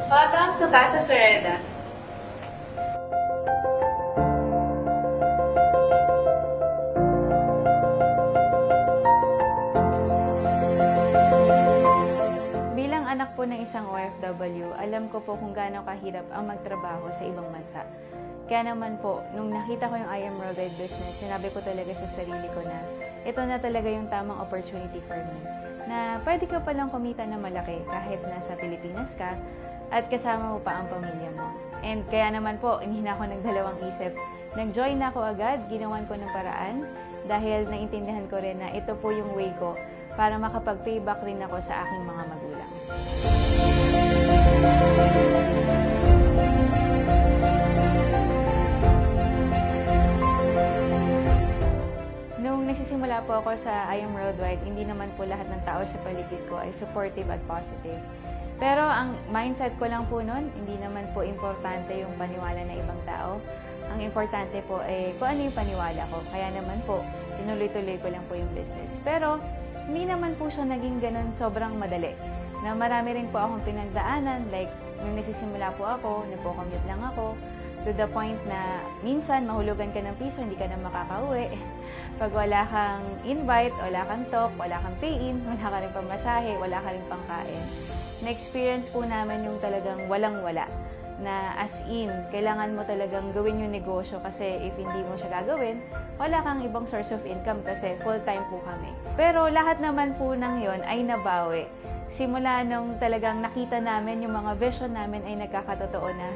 Welcome to Casa Sureda. Bilang anak po ng isang OFW, alam ko po kung gaano kahirap ang magtrabaho sa ibang bansa. Kaya naman po, nung nakita ko yung I Am Worldwide Business, sinabi ko talaga sa sarili ko na ito na talaga yung tamang opportunity for me. Na pwede ka palang kumita na malaki kahit nasa Pilipinas ka at kasama mo pa ang pamilya mo. And kaya naman po, hindi na ako nagdalawang isip. Nag-join na ako agad, ginawan ko ng paraan dahil naintindihan ko rin na ito po yung way ko para makapag-payback rin ako sa aking mga magulang. Nung nagsisimula po ako sa I Am Worldwide, hindi naman po lahat ng tao sa paligid ko ay supportive at positive. Pero ang mindset ko lang po noon, hindi naman po importante yung paniwala ng ibang tao. Ang importante po ay kung ano yung paniwala ko. Kaya naman po, tinuloy-tuloy ko lang po yung business. Pero hindi naman po siya naging ganun sobrang madali. Na marami rin po akong pinagdaanan. Like, nung nagsisimula po ako, nagpo-commute lang ako. To the point na minsan mahulugan ka ng piso, hindi ka na makakauwi. Pag wala kang invite, wala kang talk, wala kang pay-in, wala ka rin pamasahe, wala ka rin pangkain. Na-experience po namin yung talagang walang-wala. Na as in, kailangan mo talagang gawin yung negosyo kasi if hindi mo siya gagawin, wala kang ibang source of income kasi full-time po kami. Pero lahat naman po ng yon ay nabawi. Simula nung talagang nakita namin yung mga vision namin ay nagkakatotoo na.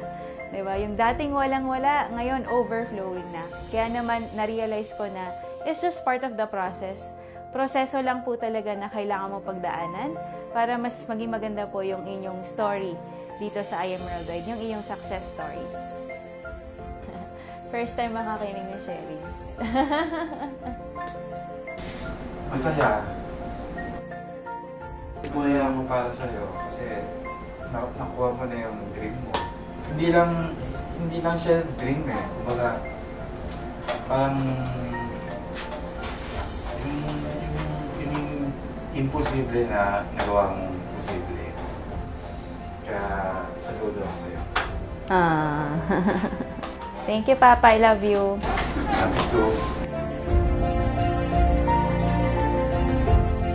Diba? Yung dating walang-wala, ngayon overflowing na. Kaya naman na-realize ko na it's just part of the process. Proseso lang po talaga na kailangan mo pagdaanan para mas maging maganda po yung inyong story dito sa I Am Worldwide, yung iyong success story. First time makakinig ni Sherry. Masaya. Masaya mo para sa'yo kasi nakuha mo na yung dream mo. Hindi lang siya dream eh. Kumbaga, parang yung imposible na nagawa mong posible. Kaya saludo ako sa'yo. Thank you, Papa. I love you. Love you too.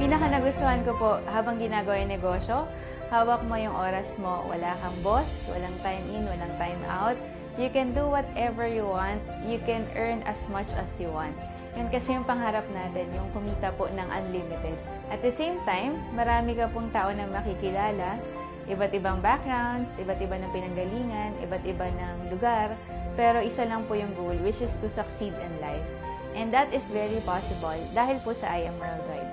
Pinaka-nagustuhan ko po habang ginagawa yung negosyo, hawak mo yung oras mo. Wala kang boss, walang time in, walang time out. You can do whatever you want. You can earn as much as you want. Yun kasi yung pangarap natin, yung kumita po ng unlimited. At the same time, marami ka pong tao na makikilala, iba't ibang backgrounds, iba't iba ng pinanggalingan, iba't iba ng lugar, pero isa lang po yung goal, which is to succeed in life. And that is very possible dahil po sa I Am Worldwide.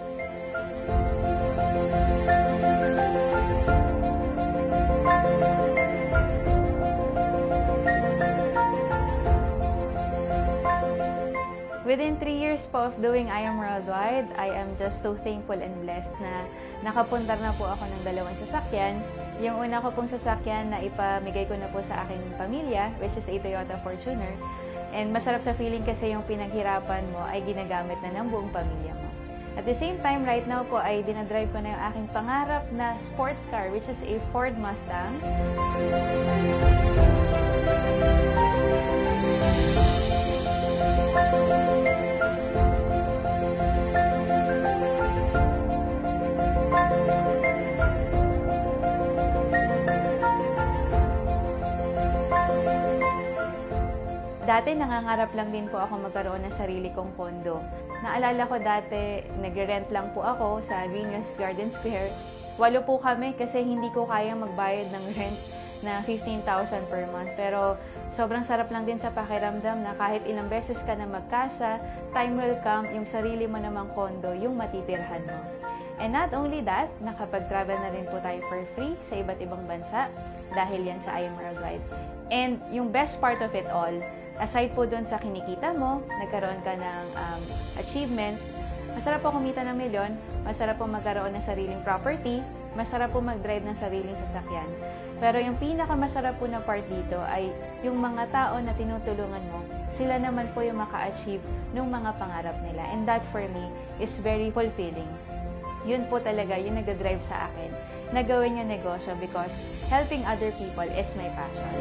Within 3 years po of doing I Am Worldwide, I am just so thankful and blessed na nakapundar na po ako ng 2 sasakyan. Yung una ko pong sasakyan na ipamigay ko na po sa aking pamilya, which is a Toyota Fortuner. And masarap sa feeling kasi yung pinaghirapan mo ay ginagamit na ng buong pamilya mo. At the same time, right now po ay dinadrive ko na yung aking pangarap na sports car, which is a Ford Mustang. Dati nangangarap lang din po ako magkaroon ng sarili kong kondo. Naalala ko dati, nagre-rent lang po ako sa Greenwest Garden Square. 8 po kami kasi hindi ko kayang magbayad ng rent na 15,000 per month. Pero sobrang sarap lang din sa pakiramdam na kahit ilang beses ka na magkasa, time will come, yung sarili mo namang kondo, yung matitirhan mo. And not only that, nakapag-travel na rin po tayo for free sa iba't ibang bansa dahil yan sa I Am Worldwide. And yung best part of it all, aside po doon sa kinikita mo, nagkaroon ka ng achievements, masarap po kumita ng milyon, masarap po magkaroon ng sariling property, masarap po mag-drive ng sariling sasakyan. Pero yung pinakamasarap po na part dito ay yung mga tao na tinutulungan mo, sila naman po yung maka-achieve ng mga pangarap nila. And that for me is very fulfilling. Yun po talaga yung nag-drive sa akin na gawin yung negosyo because helping other people is my passion.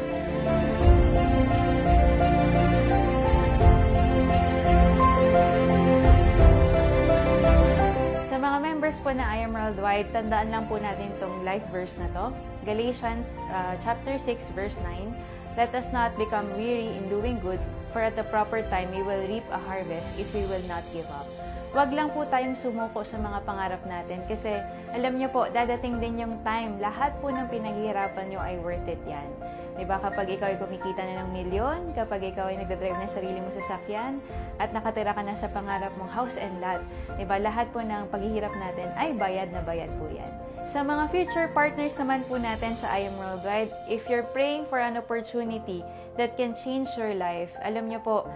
Sa mga members po na I Am Worldwide, tandaan lang po natin itong life verse na to. Galatians chapter 6 verse 9, "Let us not become weary in doing good, for at the proper time we will reap a harvest if we will not give up." Wag lang po tayong sumuko sa mga pangarap natin kasi alam niyo po, dadating din yung time, lahat po ng pinaghihirapan niyo ay worth it yan. Diba? Kapag ikaw ay kumikita na ng milyon, kapag ikaw ay nagdadrive ng sarili mong sasakyan, at nakatira ka na sa pangarap mong house and lot, diba? Lahat po ng paghihirap natin ay bayad na bayad po yan. Sa mga future partners naman po natin sa I Am Worldwide, if you're praying for an opportunity that can change your life, alam niyo po,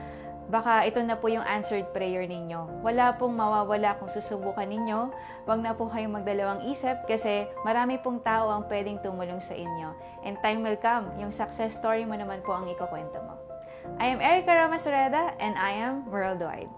baka ito na po yung answered prayer ninyo. Wala pong mawawala kung susubukan ninyo. Huwag na po kayong magdalawang isip kasi marami pong tao ang pwedeng tumulong sa inyo. And time will come, yung success story mo naman po ang ikukwento mo. I am Erica Ramasureda and I am Worldwide.